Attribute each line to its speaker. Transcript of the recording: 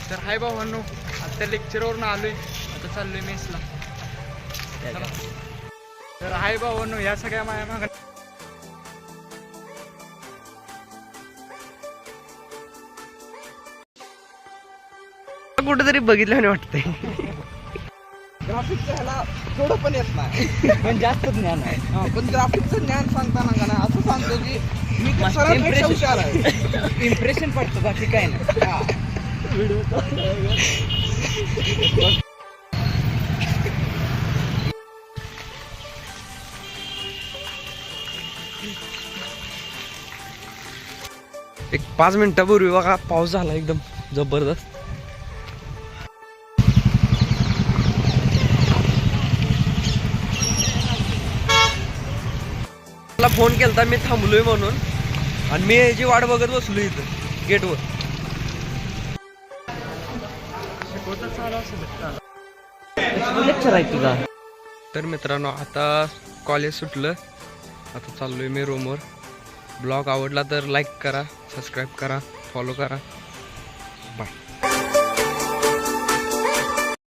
Speaker 1: तर हाय भावांनो, आता लेक्चरवरून आलोय, आता चाललोय मेसला. तर हाय भावांनो, या सगळ्या माझ्या माग
Speaker 2: कुठेतरी बघितल्याने वाटतंय.
Speaker 3: ग्राफिकचं ह्याला थोडं पण येत नाही,
Speaker 2: पण जास्त ज्ञान आहे.
Speaker 3: पण ग्राफिकचं ज्ञान सांगताना का नाही असं सांगतो की मी सरांपेक्षा हुशार आहे.
Speaker 2: इम्प्रेशन पडतं, बाकी काय नाही.
Speaker 3: हा.
Speaker 2: एक 5 मिनिटापूर्वी बघा पाऊस झाला एकदम जबरदस्त. मला फोन केलता मी थांबलोय म्हणून, आणि मी याची वाट बघत बसलो इथं गेटवर. लेक्चर आहे तुझा. तर मित्रांनो, आता कॉलेज सुटलं, आता चाललोय मी रूमवर. ब्लॉग आवडला तर लाईक करा, सबस्क्राईब करा, फॉलो करा. बाय.